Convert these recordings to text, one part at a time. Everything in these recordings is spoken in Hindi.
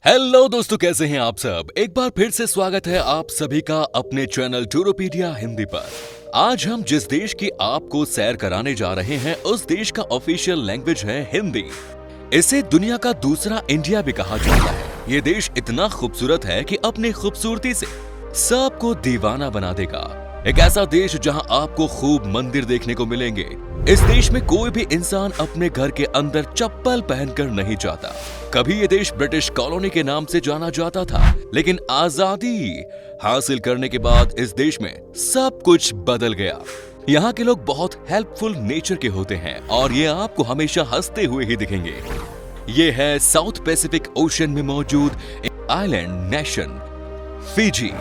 हेलो दोस्तों, कैसे हैं आप सब। एक बार फिर से स्वागत है आप सभी का अपने चैनल टूरोपीडिया हिंदी पर। आज हम जिस देश की आपको सैर कराने जा रहे हैं उस देश का ऑफिशियल लैंग्वेज है हिंदी। इसे दुनिया का दूसरा इंडिया भी कहा जाता है। ये देश इतना खूबसूरत है कि अपनी खूबसूरती से सबको दीवाना बना देगा। एक ऐसा देश जहां आपको खूब मंदिर देखने को मिलेंगे। इस देश में कोई भी इंसान अपने घर के अंदर चप्पल पहनकर नहीं जाता। कभी ये देश ब्रिटिश कॉलोनी के नाम से जाना जाता था, लेकिन आजादी हासिल करने के बाद इस देश में सब कुछ बदल गया। यहाँ के लोग बहुत हेल्पफुल नेचर के होते हैं और ये आपको हमेशा हंसते हुए ही दिखेंगे। ये है साउथ पैसिफिक ओशन में मौजूद एक आइलैंड नेशन फिजी।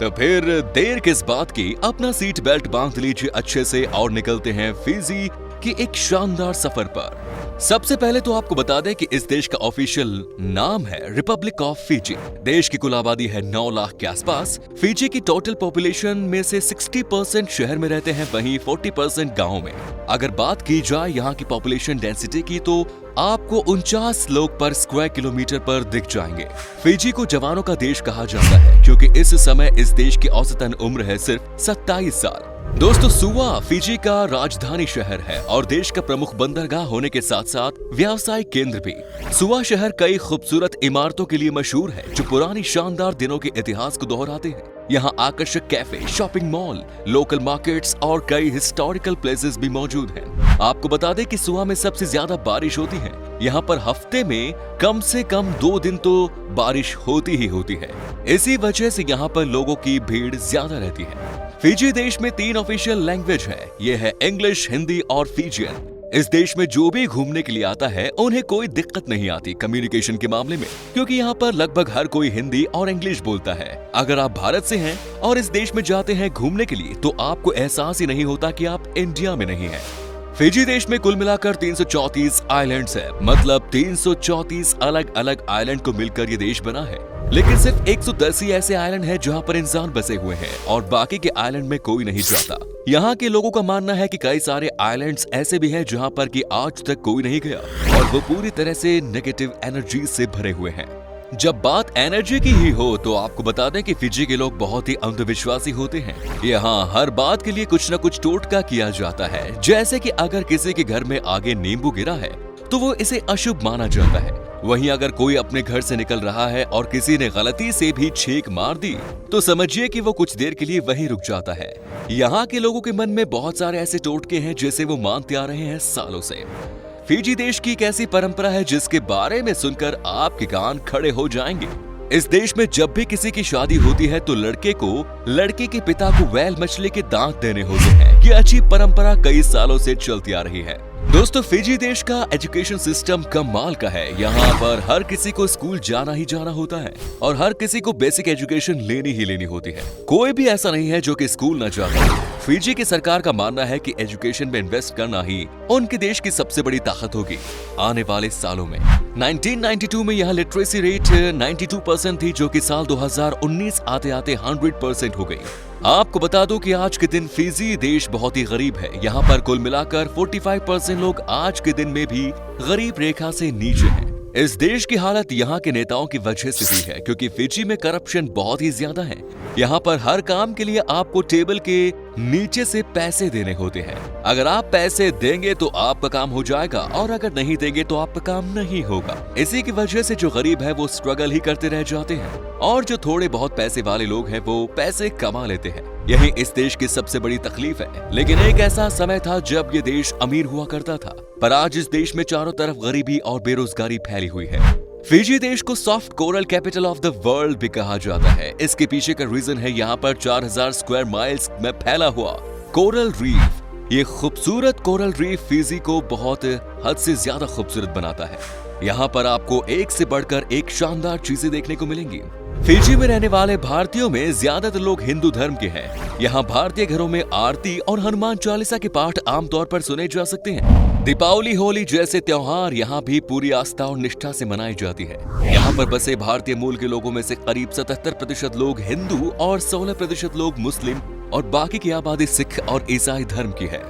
तो फिर देर किस बात की, अपना सीट बेल्ट बांध लीजिए अच्छे से और निकलते हैं फिजी की एक शानदार सफर पर। सबसे पहले तो आपको बता दें कि इस देश का ऑफिशियल नाम है रिपब्लिक ऑफ फिजी। देश की कुल आबादी है 9 लाख के आसपास। फिजी की टोटल पॉपुलेशन में से 60% शहर में रहते हैं, वहीं 40% गाँव में। अगर बात की जाए यहाँ की पॉपुलेशन डेंसिटी की तो आपको 49 लोग पर स्क्वायर किलोमीटर पर दिख जाएंगे। फिजी को जवानों का देश कहा जाता है क्योंकि इस समय इस देश की औसतन उम्र है सिर्फ 27 साल। दोस्तों, सुआ फिजी का राजधानी शहर है और देश का प्रमुख बंदरगाह होने के साथ साथ व्यावसायिक केंद्र भी। सुआ शहर कई खूबसूरत इमारतों के लिए मशहूर है जो पुरानी शानदार दिनों के इतिहास को दोहराते हैं। यहाँ आकर्षक cafe, shopping mall, local markets और कई हिस्टोरिकल प्लेसेस भी मौजूद हैं। आपको बता दें कि सुआ में सबसे ज्यादा बारिश होती है। यहाँ पर हफ्ते में कम से कम 2 दिन तो बारिश होती ही होती है। इसी वजह से यहाँ पर लोगों की भीड़ ज्यादा रहती है। फिजी देश में 3 ऑफिशियल लैंग्वेज है। ये है इंग्लिश, हिंदी और फिजियन। इस देश में जो भी घूमने के लिए आता है उन्हें कोई दिक्कत नहीं आती कम्युनिकेशन के मामले में, क्योंकि यहाँ पर लगभग हर कोई हिंदी और इंग्लिश बोलता है। अगर आप भारत से हैं और इस देश में जाते हैं घूमने के लिए तो आपको एहसास ही नहीं होता कि आप इंडिया में नहीं हैं। फिजी देश में कुल मिलाकर 334 आइलैंड्स है, मतलब 334 अलग अलग आइलैंड को मिलकर ये देश बना है। लेकिन सिर्फ 110 ही ऐसे आइलैंड हैं जहां पर इंसान बसे हुए हैं और बाकी के आइलैंड में कोई नहीं जाता। यहाँ के लोगों का मानना है कि कई सारे आइलैंड्स ऐसे भी हैं जहां पर कि आज तक कोई नहीं गया और वो पूरी तरह से नेगेटिव एनर्जी से भरे हुए हैं। जब बात एनर्जी की ही हो तो आपको बता दें कि फिजी के लोग बहुत ही अंधविश्वासी होते हैं। यहाँ हर बात के लिए कुछ न कुछ टोटका किया जाता है, जैसे कि अगर किसी के घर में आगे नींबू गिरा है तो वो इसे अशुभ माना जाता है। वहीं अगर कोई अपने घर से निकल रहा है और किसी ने गलती से भी छींक मार दी तो समझिए कि वो कुछ देर के लिए वहीं रुक जाता है। यहाँ के लोगों के मन में बहुत सारे ऐसे टोटके हैं जिसे वो मानते आ रहे हैं सालों से। फिजी देश की एक ऐसी परंपरा है जिसके बारे में सुनकर आपके कान खड़े हो जाएंगे। इस देश में जब भी किसी की शादी होती है तो लड़के को लड़के के पिता को व्हेल मछली के दांत देने होते हैं। ये अच्छी परंपरा कई सालों से चलती आ रही है। दोस्तों, फिजी देश का एजुकेशन सिस्टम कमाल का है। यहाँ पर हर किसी को स्कूल जाना ही जाना होता है और हर किसी को बेसिक एजुकेशन लेनी ही लेनी होती है। कोई भी ऐसा नहीं है जो कि स्कूल न जाता हो। फिजी की सरकार का मानना है कि एजुकेशन में इन्वेस्ट करना ही उनके देश की सबसे बड़ी ताकत होगी आने वाले सालों में। 1992 में यहाँ लिटरेसी रेट 92% थी, जो कि साल 2019 आते आते 100% हो गई। आपको बता दूं कि आज के दिन फिजी देश बहुत ही गरीब है। यहाँ पर कुल मिलाकर 45% लोग आज के दिन में भी गरीब रेखा से नीचे हैं। इस देश की हालत यहाँ के नेताओं की वजह से हुई है, क्योंकि फिजी में करप्शन बहुत ही ज्यादा है। यहाँ पर हर काम के लिए आपको टेबल के नीचे से पैसे देने होते हैं। अगर आप पैसे देंगे तो आपका काम हो जाएगा और अगर नहीं देंगे तो आपका काम नहीं होगा। इसी की वजह से जो गरीब है वो स्ट्रगल ही करते रह जाते हैं और जो थोड़े बहुत पैसे वाले लोग हैं वो पैसे कमा लेते हैं। यही इस देश की सबसे बड़ी तकलीफ है। लेकिन एक ऐसा समय था जब ये देश अमीर हुआ करता था, पर आज इस देश में चारों तरफ गरीबी और बेरोजगारी फैली हुई है। फिजी देश को soft coral capital of the world भी कहा जाता है। इसके पीछे का रीजन है यहाँ पर 4000 स्क्वायर माइल्स में फैला हुआ कोरल रीफ। ये खूबसूरत कोरल रीफ फिजी को बहुत हद से ज्यादा खूबसूरत बनाता है। यहाँ पर आपको एक से बढ़कर एक शानदार चीजें देखने को मिलेंगी। फिजी में रहने वाले भारतीयों में ज्यादातर लोग हिंदू धर्म के हैं। यहाँ भारतीय घरों में आरती और हनुमान चालीसा के पाठ आमतौर पर सुने जा सकते हैं। दीपावली, होली जैसे त्योहार यहाँ भी पूरी आस्था और निष्ठा से मनाई जाती है। यहाँ पर बसे भारतीय मूल के लोगों में से करीब 77% लोग हिंदू और 16% लोग मुस्लिम और बाकी की आबादी सिख और ईसाई धर्म की है।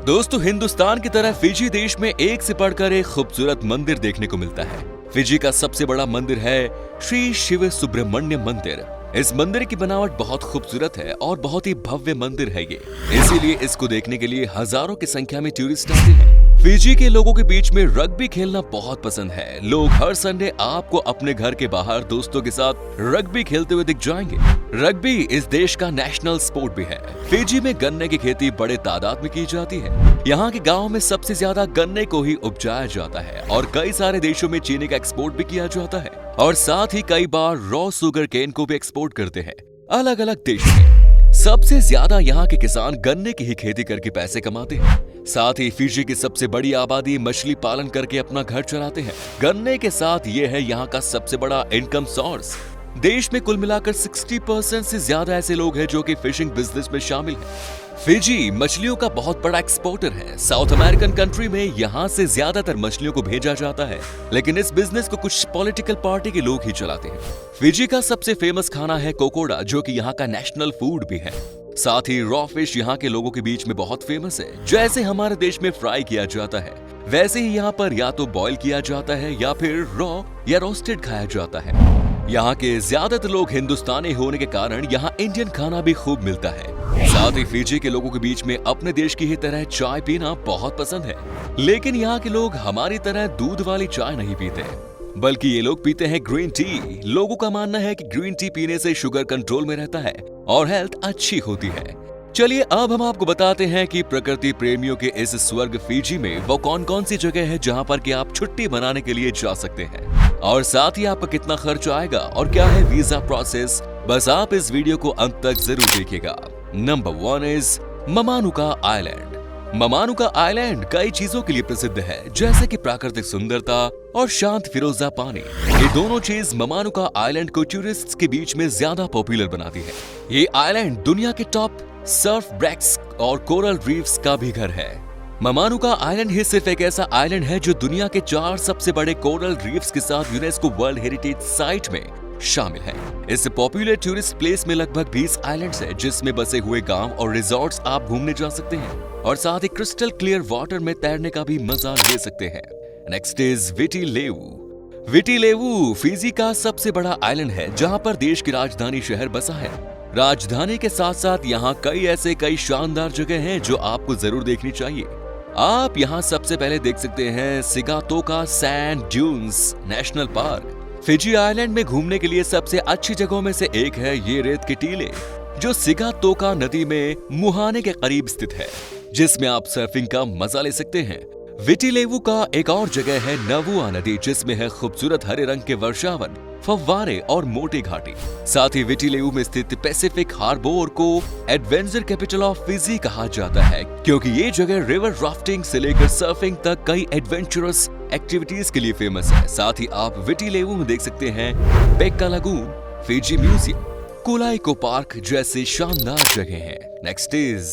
दोस्तों, हिंदुस्तान की तरह फिजी देश में एक से बढ़कर एक खूबसूरत मंदिर देखने को मिलता है। फिजी का सबसे बड़ा मंदिर है श्री शिव सुब्रमण्य मंदिर। इस मंदिर की बनावट बहुत खूबसूरत है और बहुत ही भव्य मंदिर है ये, इसीलिए इसको देखने के लिए हजारों की संख्या में टूरिस्ट आते हैं। फिजी के लोगों के बीच में रग्बी खेलना बहुत पसंद है। लोग हर संडे आपको अपने घर के बाहर दोस्तों के साथ रग्बी खेलते हुए दिख जाएंगे। रग्बी इस देश का नेशनल स्पोर्ट भी है। फिजी में गन्ने की खेती बड़े तादाद में की जाती है। यहाँ के गाँव में सबसे ज्यादा गन्ने को ही उपजाया जाता है और कई सारे देशों में चीनी का एक्सपोर्ट भी किया जाता है और साथ ही कई बार रॉ शुगर केन को भी एक्सपोर्ट करते हैं अलग अलग देशों में। सबसे ज्यादा यहाँ के किसान गन्ने की ही खेती करके पैसे कमाते हैं। साथ ही फिजी की सबसे बड़ी आबादी मछली पालन करके अपना घर चलाते हैं। गन्ने के साथ ये है यहाँ का सबसे बड़ा इनकम सोर्स। देश में कुल मिलाकर 60% से ज्यादा ऐसे लोग हैं जो कि फिशिंग बिजनेस में शामिल हैं। फिजी मछलियों का बहुत बड़ा एक्सपोर्टर है। साउथ अमेरिकन कंट्री में यहाँ से ज्यादातर मछलियों को भेजा जाता है, लेकिन इस बिजनेस को कुछ पॉलिटिकल पार्टी के लोग ही चलाते हैं। फिजी का सबसे फेमस खाना है कोकोडा, जो कि यहाँ का नेशनल फूड भी है। साथ ही रॉ फिश यहाँ के लोगों के बीच में बहुत फेमस है। जैसे हमारे देश में फ्राई किया जाता है, वैसे ही यहाँ पर या तो बॉईल किया जाता है या फिर रॉ या रोस्टेड खाया जाता है। यहाँ के ज्यादातर लोग हिंदुस्तानी होने के कारण यहाँ इंडियन खाना भी खूब मिलता है। साथ ही फिजी के लोगों के बीच में अपने देश की ही तरह चाय पीना बहुत पसंद है, लेकिन यहाँ के लोग हमारी तरह दूध वाली चाय नहीं पीते, बल्कि ये लोग पीते हैं ग्रीन टी। लोगों का मानना है कि ग्रीन टी पीने से शुगर कंट्रोल में रहता है और हेल्थ अच्छी होती है। चलिए अब हम आपको बताते हैं कि प्रकृति प्रेमियों के इस स्वर्ग फिजी में वो कौन कौन सी जगह है जहाँ पर कि आप छुट्टी मनाने के लिए जा सकते हैं, और साथ ही आपका कितना खर्च आएगा और क्या है वीजा प्रोसेस। बस आप इस वीडियो को अंत तक जरूर देखिएगा। Number 1 is Mamanuca island. Mamanuca island कई चीजों के लिए प्रसिद्ध है, जैसे कि प्राकृतिक सुंदरता और शांत फिरोजा पानी। ये दोनों चीज ममानुका आइलैंड को टूरिस्ट्स के बीच में ज्यादा पॉपुलर बनाती है। ये आइलैंड दुनिया के टॉप सर्फ ब्रेक्स और कोरल रीफ्स का भी घर है। ममानुका आइलैंड ही सिर्फ एक ऐसा आइलैंड है जो दुनिया के 4 सबसे बड़े कोरल रीफ्स के साथ यूनेस्को वर्ल्ड हेरिटेज साइट में शामिल है। इस पॉपुलर टूरिस्ट प्लेस में लगभग 20 आइलैंड्स हैं, जिसमें बसे हुए गांव और रिजॉर्ट्स आप घूमने जा सकते हैं और साथ ही क्रिस्टल क्लियर वाटर में तैरने का भी मजा ले सकते हैं। नेक्स्ट इज विटी लेवू। विटी लेवू फिजी का सबसे बड़ा आइलैंड है, जहां पर देश की राजधानी शहर बसा है। राजधानी के साथ साथ यहाँ कई शानदार जगह हैं जो आपको जरूर देखनी चाहिए। आप यहाँ सबसे पहले देख सकते हैं Sigatoka sand dunes national park. Fiji island में घूमने के लिए सबसे अच्छी जगहों में से एक है ये रेत के टीले, जो सिगातोका नदी में मुहाने के करीब स्थित है, जिसमें आप सर्फिंग का मजा ले सकते हैं। विटीलेवू का एक और जगह है नवुआ नदी, जिसमें है खूबसूरत हरे रंग के वर्षावन, फव्वारे और मोटी घाटी। साथ ही विटीलेवू में स्थित पैसिफिक हार्बर को एडवेंचर कैपिटल ऑफ फिजी कहा जाता है, क्योंकि ये जगह रिवर राफ्टिंग से लेकर सर्फिंग तक कई एडवेंचरस एक्टिविटीज के लिए फेमस है। साथ ही आप विटीलेवू में देख सकते हैं Beqa lagoon, Fiji museum, Kula Eco park जैसे शानदार जगह हैं। Next is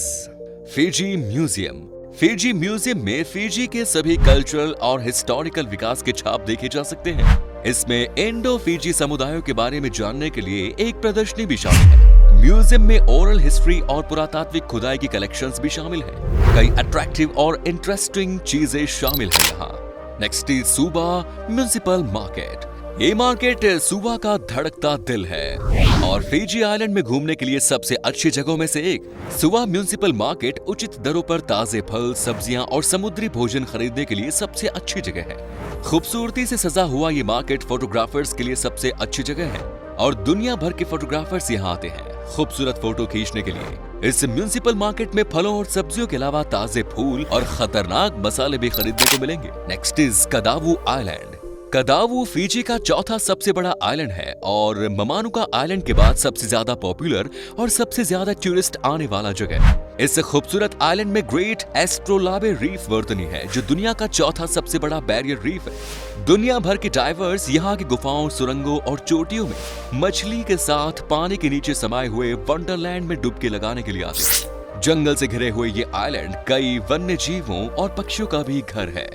Fiji museum. Fiji museum में फिजी के सभी कल्चरल और हिस्टोरिकल विकास के छाप देखे जा सकते हैं। इसमें इंडो फिजी समुदायों के बारे में जानने के लिए एक प्रदर्शनी भी शामिल है। म्यूजियम में ओरल हिस्ट्री और पुरातात्विक खुदाई की कलेक्शंस भी शामिल है। कई अट्रैक्टिव और इंटरेस्टिंग चीजें शामिल है यहाँ। नेक्स्ट इज सुबा म्युनिसिपल मार्केट। ये मार्केट सुबा का धड़कता दिल है और फिजी आइलैंड में घूमने के लिए सबसे अच्छी जगहों में से एक। सुबा म्युनिसिपल मार्केट उचित दरों पर ताजे फल, सब्जियां और समुद्री भोजन खरीदने के लिए सबसे अच्छी जगह है। खूबसूरती से सजा हुआ ये मार्केट फोटोग्राफर्स के लिए सबसे अच्छी जगह है और दुनिया भर के फोटोग्राफर्स यहाँ आते हैं खूबसूरत फोटो खींचने के लिए। इस म्युनिसिपल मार्केट में फलों और सब्जियों के अलावा ताजे फूल और खतरनाक मसाले भी खरीदने को मिलेंगे। Next is Kadavu island. Kadavu Fiji का चौथा सबसे बड़ा आइलैंड है और ममानुका आइलैंड के बाद सबसे ज्यादा पॉपुलर और सबसे ज्यादा टूरिस्ट आने वाला जगह है। इस खूबसूरत आइलैंड में ग्रेट एस्ट्रोलाबे रीफ वर्तनी है, जो दुनिया का चौथा सबसे बड़ा बैरियर रीफ है। दुनिया भर के डाइवर्स यहाँ की गुफाओं, सुरंगों और चोटियों में मछली के साथ पानी के नीचे समाये हुए वंडरलैंड में डुबकी लगाने के लिए आते हैं। जंगल से घिरे हुए ये आइलैंड कई वन्य जीवों और पक्षियों का भी घर है।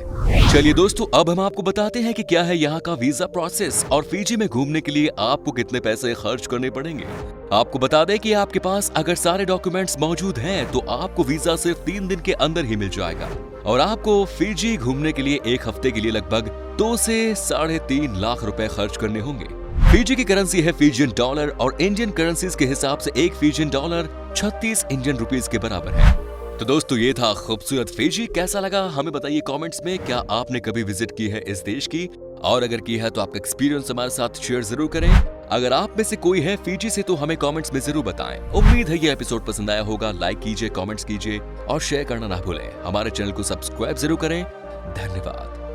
चलिए दोस्तों, अब हम आपको बताते हैं कि क्या है यहाँ का वीजा प्रोसेस और फिजी में घूमने के लिए आपको कितने पैसे खर्च करने पड़ेंगे। आपको बता दें कि आपके पास अगर सारे डॉक्यूमेंट्स मौजूद हैं तो आपको वीजा सिर्फ 3 दिन के अंदर ही मिल जाएगा। और आपको फिजी घूमने के लिए एक हफ्ते के लिए लगभग 2 से 3.5 लाख रुपए खर्च करने होंगे। फिजी की करेंसी है फिजियन डॉलर और इंडियन करेंसीज के हिसाब से एक फिजियन डॉलर 36 इंडियन रुपीस के बराबर है। तो दोस्तों ये था खूबसूरत फिजी। कैसा लगा हमें बताइए कमेंट्स में। क्या आपने कभी विजिट की है इस देश की, और अगर की है तो आपका एक्सपीरियंस हमारे साथ शेयर जरूर करें। अगर आप में से कोई है फिजी से तो हमें कमेंट्स में जरूर बताएं। उम्मीद है ये एपिसोड पसंद आया होगा। लाइक कीजिए, कमेंट्स कीजिए और शेयर करना ना भूलें। हमारे चैनल को सब्सक्राइब जरूर करें। धन्यवाद।